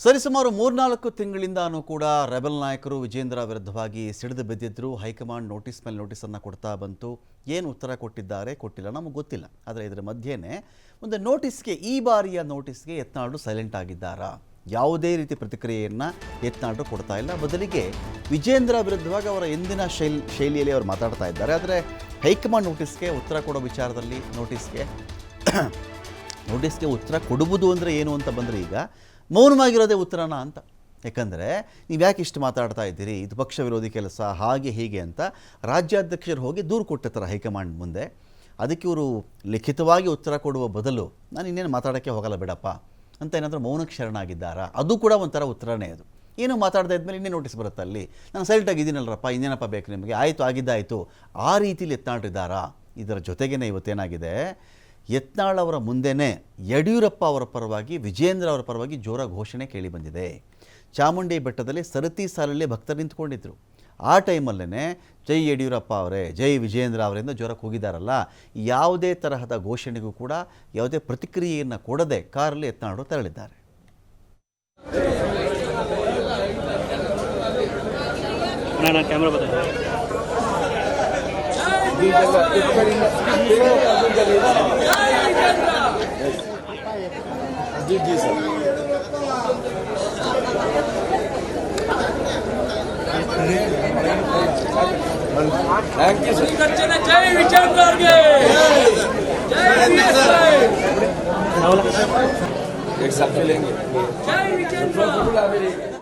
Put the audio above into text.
ಸರಿಸುಮಾರು 3-4 ತಿಂಗಳಿಂದಾನೂ ಕೂಡ ರೆಬೆಲ್ ನಾಯಕರು ವಿಜೇಂದ್ರ ವಿರುದ್ಧವಾಗಿ ಸಿಡಿದು ಬಿದ್ದಿದ್ರು. ಹೈಕಮಾಂಡ್ ನೋಟಿಸ್ ಮೇಲೆ ನೋಟಿಸನ್ನು ಕೊಡ್ತಾ ಬಂತು. ಏನು ಉತ್ತರ ಕೊಟ್ಟಿದ್ದಾರೆ ಕೊಟ್ಟಿಲ್ಲ ನಮಗೆ ಗೊತ್ತಿಲ್ಲ. ಆದರೆ ಇದರ ಮಧ್ಯೆನೇ ಒಂದು ನೋಟಿಸ್ಗೆ, ಈ ಬಾರಿಯ ನೋಟಿಸ್ಗೆ ಯತ್ನಾಳರು ಸೈಲೆಂಟ್ ಆಗಿದ್ದಾರಾ? ಯಾವುದೇ ರೀತಿ ಪ್ರತಿಕ್ರಿಯೆಯನ್ನು ಯತ್ನಾಳರು ಕೊಡ್ತಾ ಇಲ್ಲ. ಬದಲಿಗೆ ವಿಜೇಂದ್ರ ವಿರುದ್ಧವಾಗಿ ಅವರ ಎಂದಿನ ಶೈಲಿಯಲ್ಲಿ ಅವರು ಮಾತಾಡ್ತಾ ಇದ್ದಾರೆ. ಆದರೆ ಹೈಕಮಾಂಡ್ ನೋಟಿಸ್ಗೆ ಉತ್ತರ ಕೊಡೋ ವಿಚಾರದಲ್ಲಿ ನೋಟಿಸ್ಗೆ ಉತ್ತರ ಕೊಡುವುದು ಅಂದರೆ ಏನು ಅಂತ ಬಂದರೆ ಈಗ ಮೌನವಾಗಿರೋದೇ ಉತ್ತರನ ಅಂತ. ಯಾಕಂದರೆ ನೀವು ಯಾಕೆ ಇಷ್ಟು ಮಾತಾಡ್ತಾ ಇದ್ದೀರಿ, ಇದು ಪಕ್ಷ ವಿರೋಧಿ ಕೆಲಸ, ಹಾಗೆ ಹೀಗೆ ಅಂತ ರಾಜ್ಯಾಧ್ಯಕ್ಷರು ಹೋಗಿ ದೂರು ಕೊಟ್ಟಿರ್ತಾರೆ ಹೈಕಮಾಂಡ್ ಮುಂದೆ. ಅದಕ್ಕೆ ಇವರು ಲಿಖಿತವಾಗಿ ಉತ್ತರ ಕೊಡುವ ಬದಲು ನಾನು ಇನ್ನೇನು ಮಾತಾಡೋಕ್ಕೆ ಹೋಗಲ್ಲ ಬಿಡಪ್ಪ ಅಂತ ಏನಾದರೂ ಮೌನಕ್ಕೆ ಶರಣಾಗಿದ್ದಾರಾ? ಅದು ಕೂಡ ಒಂಥರ ಉತ್ತರನೇ. ಅದು ಏನೂ ಮಾತಾಡದೇ ಇದ್ಮೇಲೆ ಇನ್ನೇ ನೋಟಿಸ್ ಬರುತ್ತೆ. ಅಲ್ಲಿ ನಾನು ಸೈಲೆಂಟಾಗಿದ್ದೀನಲ್ಲರಪ್ಪ, ಇನ್ನೇನಪ್ಪ ಬೇಕು ನಿಮಗೆ, ಆಯಿತು ಆಗಿದ್ದಾಯಿತು, ಆ ರೀತಿಲಿ ಯತ್ನಾಳರಿದ್ದಾರಾ? ಇದರ ಜೊತೆಗೇ ಇವತ್ತೇನಾಗಿದೆ, ಯತ್ನಾಳ್ ಅವರ ಮುಂದೆನೇ ಯಡಿಯೂರಪ್ಪ ಅವರ ಪರವಾಗಿ, ವಿಜೇಂದ್ರ ಅವರ ಪರವಾಗಿ ಜೋರ ಘೋಷಣೆ ಕೇಳಿಬಂದಿದೆ. ಚಾಮುಂಡಿ ಬೆಟ್ಟದಲ್ಲಿ ಸರತಿ ಸಾಲಲ್ಲಿ ಭಕ್ತರು ನಿಂತ್ಕೊಂಡಿದ್ರು. ಆ ಟೈಮಲ್ಲೇ ಜೈ ಯಡಿಯೂರಪ್ಪ ಅವರೇ, ಜೈ ವಿಜೇಂದ್ರ ಅವರಿಂದ ಜೋರಕ್ಕೆ ಹೋಗಿದ್ದಾರಲ್ಲ. ಯಾವುದೇ ತರಹದ ಘೋಷಣೆಗೂ ಕೂಡ ಯಾವುದೇ ಪ್ರತಿಕ್ರಿಯೆಯನ್ನು ಕೊಡದೆ ಕಾರಲ್ಲಿ ಯತ್ನಾಳರು ತೆರಳಿದ್ದಾರೆ. जी सर, थैंक यू सर। जय विजयेंद्र, एक साथ लेंगे। जय विजयेंद्र।